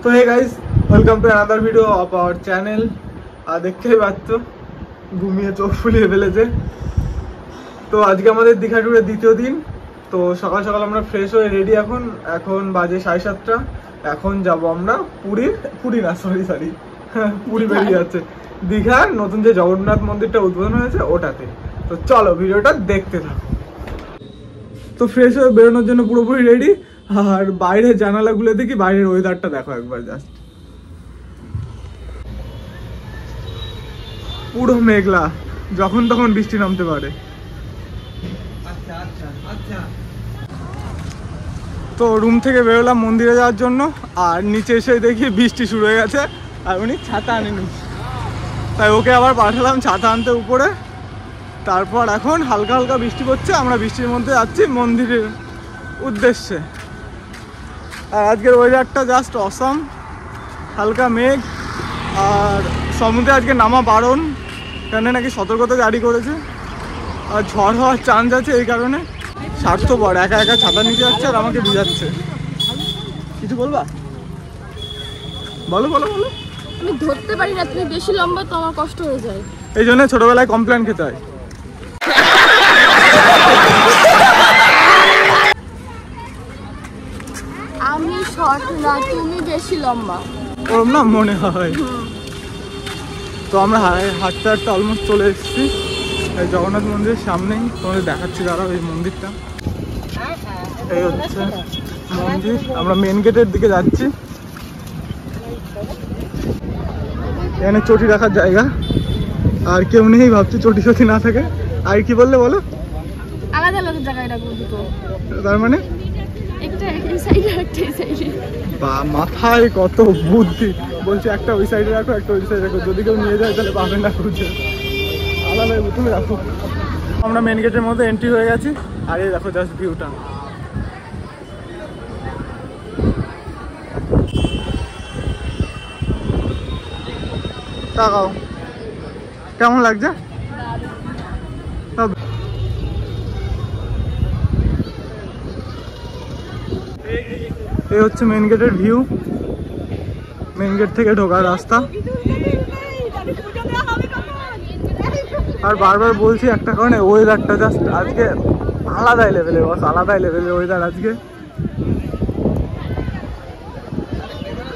তো hey guys, welcome to another video of our channel. আর দেখতেই পাচ্ছ ঘুমিয়ে চোখ ফুলিয়ে ফেলেছে। তো আজকে আমাদের দীঘা ট্যুরের দ্বিতীয় দিন। তো সকাল সকাল আমরা ফ্রেশ হয়ে রেডি। এখন বাজে 7:30। এখন যাব আমরা পুরী বেরিয়ে যাচ্ছে দীঘার নতুন যে জগন্নাথ মন্দিরটা উদ্বোধন হয়েছে ওটাতে। তো চলো ভিডিওটা দেখতে থাকো। তো ফ্রেশ হয়ে বেরোনোর জন্য পুরোপুরি রেডি। আর বাইরের জানালাগুলো দেখি, বাইরের ওয়েদারটা দেখো একবার জাস্ট। পুরো মেঘলা, যখন তখন বৃষ্টি নামতে পারে। তো রুম থেকে বেরোলাম মন্দিরে যাওয়ার জন্য, আর নিচে এসে দেখি বৃষ্টি শুরু হয়ে গেছে। আর উনি ছাতা আনেনি, তাই ওকে আবার পাঠালাম ছাতা আনতে উপরে। তারপর এখন হালকা হালকা বৃষ্টি পড়ছে, আমরা বৃষ্টির মধ্যে যাচ্ছি মন্দিরের উদ্দেশ্যে। আর আজকের ওয়েদারটা জাস্ট অসাম, হালকা মেঘ। আর সমুদ্রে আজকে নামা বারণ, কেন নাকি সতর্কতা জারি করেছে। আর ঝড় হওয়ার চান্স আছে, এই কারণে স্বার্থপর একা একা ছাতা নিতে যাচ্ছে আর আমাকে ভিজাচ্ছে। কিছু বলবা? বলো বলো বলো। আমি ধরতে পারি না, তুমি বেশি লম্বা তো আমার কষ্ট হয়ে যায়। এই জন্য ছোটবেলায় কমপ্লেন খেতে হয়। আমি শর্ট না, তুমি বেশি লম্বা। ওরম না মনে হয়। তো আমরা হাঁটতে হাঁটতে অলমোস্ট চলে এসেছি এই জগন্নাথ মন্দিরের সামনেই। তোমাদের দেখাচ্ছি দাঁড়াও এই মন্দিরটা। এই হচ্ছে মন্দির, আমরা মেন গেটের দিকে যাচ্ছি। এখানে চটি রাখার জায়গা, আর কেউ নেই ভাবছি চটি চটি না থাকে। আর কি বললে বলো? আলাদা আলাদা জায়গায় রাখবো দুটো। তার মানে একটা এই সাইডে, একটা এই সাইডে। বা মাথায় কত বুদ্ধি। বলছে একটা ওই সাইডে রাখো, একটা ওই সাইডে রাখো, যদি কেউ নিয়ে যায় তাহলে পাবে না খুঁজে। আলাদা তুমি রাখো। আমরা মেন গেটের মধ্যে এন্ট্রি হয়ে গেছি। আর এই দেখো জাস্ট ভিউটা। তাকাও কেমন লাগছে। এই হচ্ছে মেন গেটের ভিউ, মেন গেট থেকে ঢোকার রাস্তা। আর বারবার বলছি একটা কারণে, ওয়েদারটা জাস্ট আজকে আলাদাই লেভেলে, বস আলাদাই লেভেলের ওয়েদার আজকে।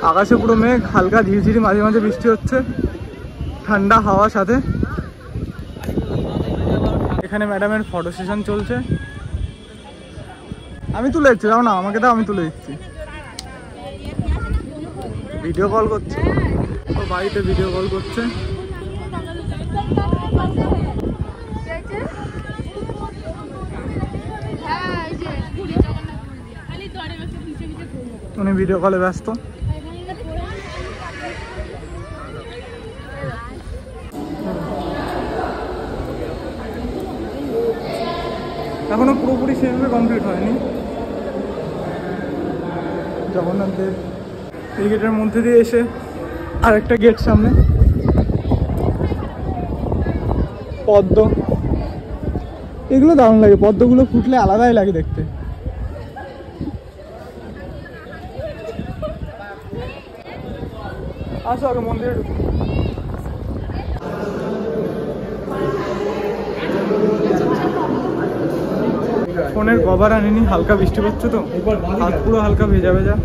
আকাশে পুরো মেঘ, হালকা ঝিরঝিরি মাঝে মাঝে বৃষ্টি হচ্ছে, ঠান্ডা হাওয়ার সাথে। এখানে ম্যাডামের ফটো সেশন চলছে। আমি তুলে দিচ্ছি, যাও না আমাকে দাও, আমি তুলে দিচ্ছি। ভিডিও কল করছে, ও বাড়িতে ভিডিও কল করছে। উনি ভিডিও কলে ব্যস্ত। এখনো পুরোপুরি সেভাবে কমপ্লিট হয়নি জগন্নাথ দেব। এই গেটের মধ্যে দিয়ে এসে আরেকটা গেট সামনে, পদ্ম। এগুলো দারুণ লাগে, পদ্মগুলো ফুটলে আলাদাই লাগে দেখতে। আসো আগে মন্দিরে ঢুকি। ফোনের কভার আনিনি, হালকা বৃষ্টি পড়ছে তো হাত পুরো হালকা ভেজা ভেজা।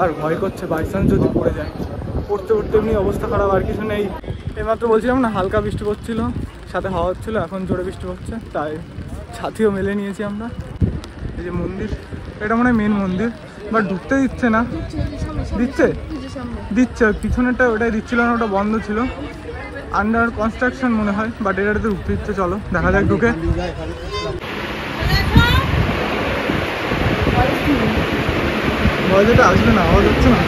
আর ভয় করছে বাই চান্স যদি পড়ে যায়। পড়তে পড়তে এমনি অবস্থা খারাপ, আর কিছু নেই। এইমাত্র বলছিলাম না হালকা বৃষ্টি পড়ছিল, সাথে হাওয়া হচ্ছিলো, এখন জোরে বৃষ্টি পড়ছে, তাই ছাতিও মেলে নিয়েছি আমরা। এই যে মন্দির, এটা মনে হয় মেন মন্দির, বাট ঢুকতে দিচ্ছে না। দিচ্ছে পিছনেরটা, ওটাই দিচ্ছিল না, ওটা বন্ধ ছিল, আন্ডার কনস্ট্রাকশন মনে হয়, বাট এটাতে ঢুকতে দিচ্ছে। চলো দেখা যাক ঢুকে। যেটা আসবে না, আওয়াজ হচ্ছে না।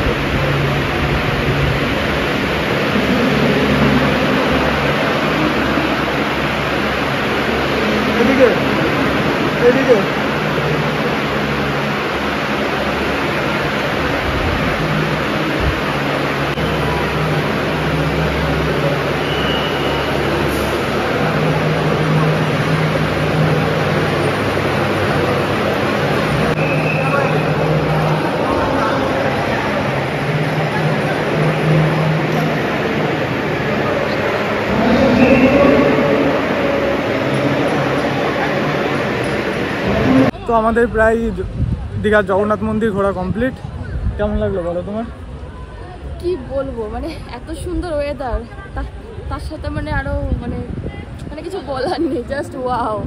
এদিকে এদিকে তো আমাদের প্রায় দীঘার জগন্নাথ মন্দির ঘোরা কমপ্লিট। কেমন লাগলো বলো তোমার? কি বলবো, মানে এত সুন্দর ওয়েদার, তার সাথে মানে আরো মানে মানে কিছু বলার নেই, জাস্ট ওয়াও।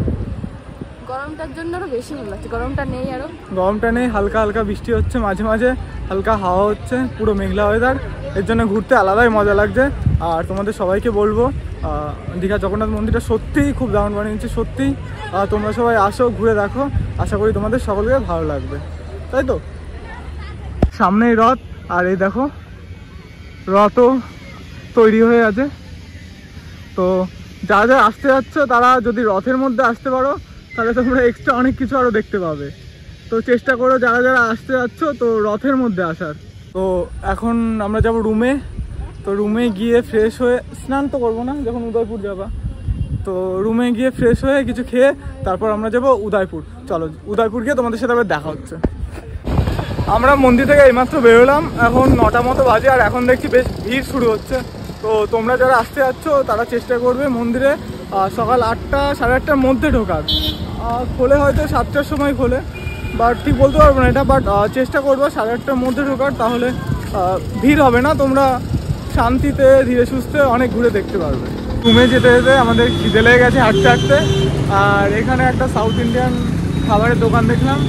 গরমটার জন্য আরো বেশি ভালো লাগছে, গরমটা নেই, আরো গরমটা নেই, হালকা হালকা বৃষ্টি হচ্ছে, মাঝে মাঝে হালকা হাওয়া হচ্ছে, পুরো মেঘলা ওয়েদার। এর জন্য ঘুরতে আলাদাই মজা লাগছে। আর তোমাদের সবাইকে বলবো দীঘা জগন্নাথ মন্দিরটা সত্যিই খুব দারুণ বানিয়েছে, সত্যিই। তোমরা সবাই আসো, ঘুরে দেখো, আশা করি তোমাদের সকলকে ভালো লাগবে, তাই তো? সামনেই রথ, আর এই দেখো রথও তৈরি হয়ে আছে। তো যারা যারা আসতে যাচ্ছ তারা যদি রথের মধ্যে আসতে পারো তাহলে তোমরা এক্সট্রা অনেক কিছু আরও দেখতে পাবে। তো চেষ্টা করো যারা যারা আসতে যাচ্ছ তো রথের মধ্যে আসার। তো এখন আমরা যাব রুমে। তো রুমে গিয়ে ফ্রেশ হয়ে, স্নান তো করবো না যখন উদয়পুর যাবা, তো রুমে গিয়ে ফ্রেশ হয়ে কিছু খেয়ে তারপর আমরা যাব উদয়পুর। চলো উদয়পুর গিয়ে তোমাদের সাথে আবার দেখা হচ্ছে। আমরা মন্দির থেকে এইমাত্র বেরোলাম, এখন 9টা মতো বাজে, আর এখন দেখছি বেশ ভিড় শুরু হচ্ছে। তো তোমরা যারা আসতে যাচ্ছ তারা চেষ্টা করবে মন্দিরে সকাল 8টা সাড়ে 8টার মধ্যে ঢোকার। খোলে হয়তো 7টার সময় খোলে, বাট ঠিক বলতে পারবো না এটা, বাট চেষ্টা করবো 8:30টার মধ্যে ঢোকার, তাহলে ভিড় হবে না, তোমরা শান্তিতে ধীরে সুস্থে অনেক ঘুরে দেখতে পারবে। রুমে যেতে যেতে আমাদের খিদে লেগে গেছে হাঁটতে হাঁটতে, আর এখানে একটা সাউথ ইন্ডিয়ান খাবারের দোকান দেখলাম।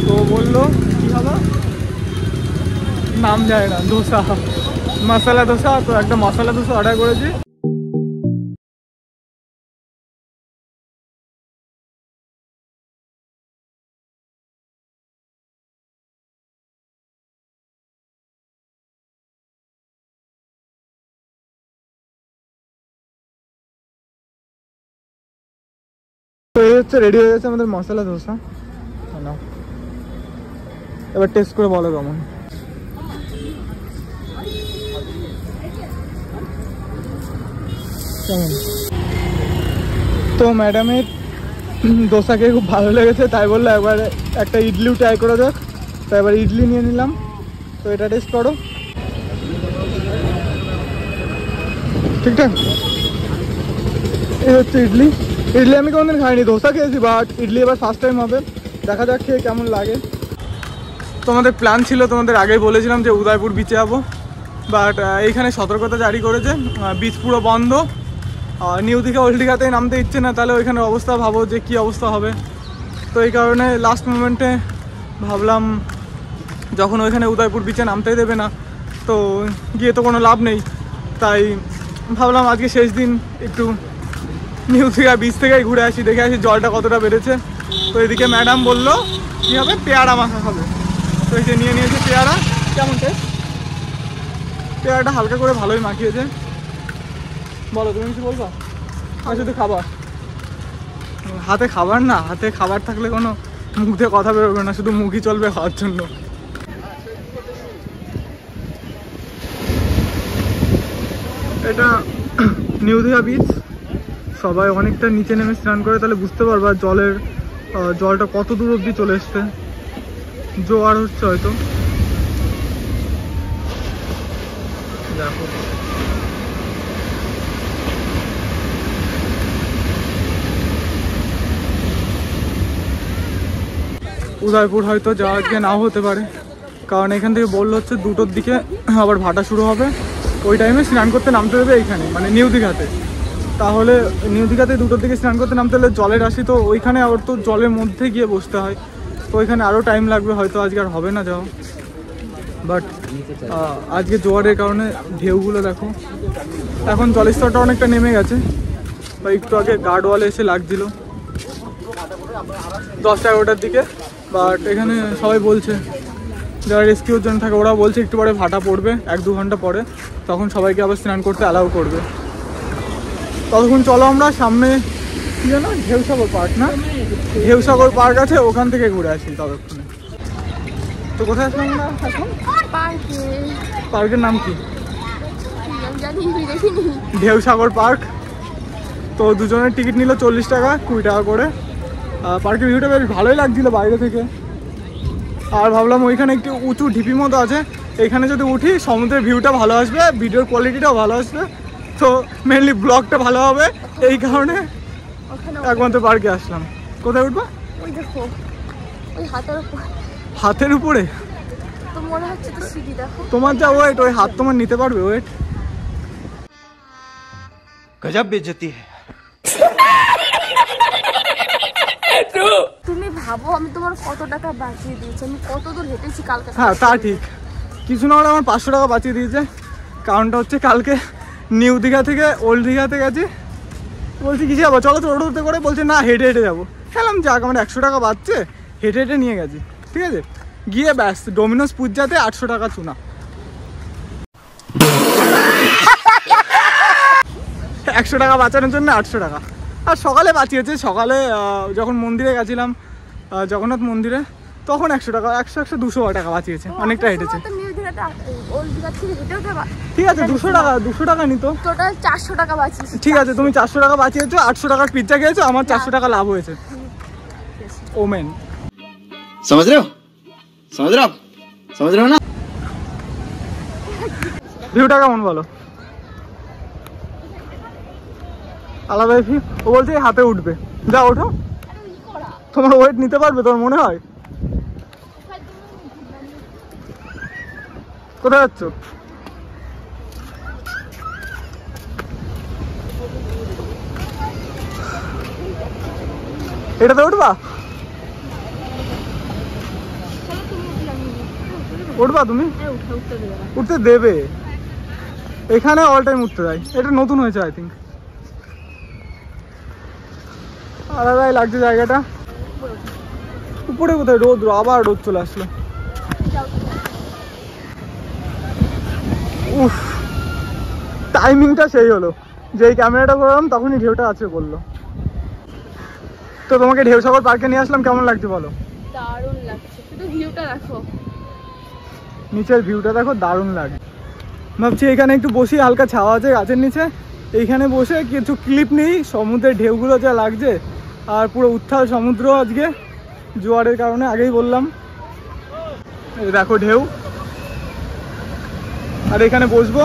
তো বললো কী খাবো, নাম যায় না, ধোসা, মশলা ধোসা। তো একটা মশলা ধোসা অর্ডার করেছি। তো এই হচ্ছে রেডি হয়ে গেছে আমাদের মশলা ধোসা। এবার টেস্ট করে বলো কেমন। কেমন? তো ম্যাডামের দোসা খেয়ে খুব ভালো লেগেছে, তাই বললো একবার একটা ইডলিও ট্রাই করে দেখ। তো এবার ইডলি নিয়ে নিলাম। তো এটা টেস্ট করো, ঠিকঠাক। এই হচ্ছে ইডলি। ইডলি আমি কোনোদিন খাইনি, ধোসা খেয়েছি, বাট ইডলি এবার ফার্স্ট টাইম হবে। দেখা যাক খেয়ে কেমন লাগে। তোমাদের প্ল্যান ছিল, তোমাদের আগেই বলেছিলাম যে উদয়পুর বিচে যাবো, বাট এইখানে সতর্কতা জারি করেছে, বিচ পুরো বন্ধ। নিউ দীঘা ওল্ড দীঘাতেই নামতে ইচ্ছে না, তাহলে ওইখানে অবস্থা ভাবো যে কী অবস্থা হবে। তো এই কারণে লাস্ট মোমেন্টে ভাবলাম যখন ওইখানে উদয়পুর বিচে নামতেই দেবে না তো গিয়ে তো কোনো লাভ নেই, তাই ভাবলাম আজকে শেষ দিন একটু নিউ দীঘা বিচ থেকেই ঘুরে আসি, দেখে আসি জলটা কতটা বেড়েছে। তো এদিকে ম্যাডাম বললো কী হবে, পেয়ারা মাখা খাবে। তো এই যে নিয়ে নিয়েছে পেয়ারা। কেমন টেস্ট? পেয়ারাটা হালকা করে ভালোই মাখিয়েছে। বলো তুমি কিছু বলবা? আর শুধু খাবার, হাতে খাবার না, হাতে খাবার থাকলে কোনো মুখ দিয়ে কথা বেরোবে না, শুধু মুখই চলবে খাওয়ার জন্য। এটা নিউ দীঘা বিচ। সবাই অনেকটা নিচে নেমে স্নান করে, তাহলে বুঝতে পারবা জলটা কত দূর অবধি চলে এসছে। জোয়ার হচ্ছে হয়তো, দেখো। উদয়পুর হয়তো যাওয়ার আজকে নাও হতে পারে, কারণ এখান থেকে বললো হচ্ছে 2টোর দিকে আবার ভাটা শুরু হবে, ওই টাইমে স্নান করতে নামতে দেবে এইখানে, মানে নিউ দীঘাতে। তাহলে নিউ দীঘাতে 2টোর দিকে স্নান করতে নামতে হলে জলের রাশি তো ওইখানে, আবার তো জলের মধ্যে গিয়ে বসতে হয়, তো ওইখানে আরও টাইম লাগবে, হয়তো আজকে আর হবে না যাওয়া। বাট আজকে জোয়ারের কারণে ঢেউগুলো দেখো, এখন জলের স্তরটা অনেকটা নেমে গেছে। বা একটু আগে গার্ড ওয়ালে এসে লাগছিল 10টা-11টার দিকে, বাট এখানে সবাই বলছে যারা রেস্কিউর জন্য থাকে ওরা বলছে একটু পরে ভাটা পড়বে, 1-2 ঘন্টা পরে, তখন সবাইকে আবার স্নান করতে অ্যালাউ করবে। ততক্ষণ চলো আমরা সামনে কি জানো, ঢেউসাগর পার্ক না, ঢেউসাগর পার্ক আছে, ওখান থেকে ঘুরে আসি ততক্ষণে। তো কোথায় আসলাম আমরা এখন? পার্কের নাম কি ঢেউসাগর পার্ক। তো দুজনের টিকিট নিল 40 টাকা, 20 টাকা করে। পার্কের ভিউটা বেশ ভালোই লাগছিল বাইরে থেকে, আর ভাবলাম ওইখানে একটু উঁচু ঢিপি মতো আছে, এইখানে যদি উঠি সমুদ্রের ভিউটা ভালো আসবে, ভিডিওর কোয়ালিটিটাও ভালো আসবে, তো মেনলি ব্লগটা ভালো হবে, এই কারণে একমাত্র পার্কে আসলাম। কোথায় উঠবা? ওই হাতের উপর। হাতের উপরে? তো মনে হচ্ছে তো সিঁড়ি দেখো। তোমার যা ওয়েট, ওই হাত তোমার নিতে পারবে ওয়েট? गजब बेइज्जती है। তুমি ভাবো আমি তোমার কত টাকা বাঁচিয়ে দিয়েছি, আমি কত দূর হেঁটেছি কালকে। হ্যাঁ তা ঠিক, কিছু না হলে আমার 500 টাকা বাঁচিয়ে দিয়েছে। কারণটা হচ্ছে কালকে নিউ দীঘা থেকে ওল্ড দীঘাতে গেছি, বলছি কিছু যাবো চলো তো টোটোতে করে, বলছে না হেঁটে হেঁটে যাবো। খেলাম যাক আমার 100 টাকা বাঁচছে, হেঁটে হেঁটে নিয়ে গেছি। ঠিক আছে, গিয়ে ব্যাস ডোমিনোস পিৎজাতে 800 টাকা চুনা। 100 টাকা বাঁচানোর জন্য 800 টাকা। আর সকালে বাঁচিয়েছে, সকালে যখন মন্দিরে গেছিলাম জগন্নাথ মন্দিরে, তখন 100 টাকা, 100 200 টাকা বাঁচিয়েছে, অনেকটা হেঁটেছে। ঠিক আছে 200 টাকা নিত, টোটাল 400 টাকা বাঁচিয়েছি। ঠিক আছে তুমি 400 টাকা বাঁচিয়েছো, 800 টাকার পিৎজা খেয়েছো, আমার 400 টাকা লাভ হয়েছে। ওমেন समझ रहे हो? समझ रहे हो आप? समझ रहे हो ना? ভিউটা কেমন বলো? আলাদা ভিউ। ও বলছে হাতে উঠবে, যা ওঠো। তোমার ওয়েট নিতে পারবে তোমার মনে হয়? কোথায় যাচ্ছ? এটাতে উঠবা? উঠবা তুমি? উঠতে দেবে, এখানে অল টাইম উঠতে দেয়। এটা নতুন হয়েছে আই থিঙ্ক। আলাদাই লাগছে জায়গাটা। উপরে কোথায়? রোদ, আবার রোদ চলে আসলো। উফ, টাইমিংটা সেই হলো, যেই ক্যামেরাটা করলাম তখনই ঢেউটা আছে বললো। তো তোমাকে ঢেউসাগর পার্কে নিয়ে আসলাম, কেমন লাগছে বলো? দারুণ লাগছে, শুধু ভিউটা দেখো, নিচের ভিউটা দেখো, দারুণ লাগে। ভাবছি এখানে একটু বসি, হালকা ছাওয়া আছে গাছের নিচে, এইখানে বসে কিছু ক্লিপ নিই। সমুদ্রের ঢেউগুলো যা লাগছে, আর পুরো উত্তাল সমুদ্র আজকে জোয়ারের কারণে, আগেই বললাম। এই দেখো ঢেউ, আর এখানে বসবো।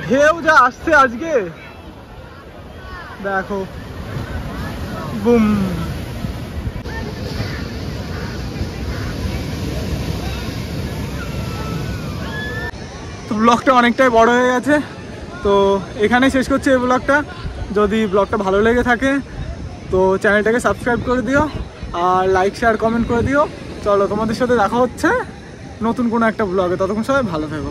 ঢেউ যা আসছে আজকে দেখো, বুম। তো ব্লগটা অনেকটাই বড় হয়ে গেছে, তো এখানেই শেষ করছি এই ব্লগটা। যদি ব্লগটা ভালো লেগে থাকে তো চ্যানেলটাকে সাবস্ক্রাইব করে দিও, আর লাইক শেয়ার কমেন্ট করে দিও। চলো তোমাদের সাথে দেখা হচ্ছে নতুন কোনো একটা ব্লগে, ততক্ষণ সবাই ভালো থেকো।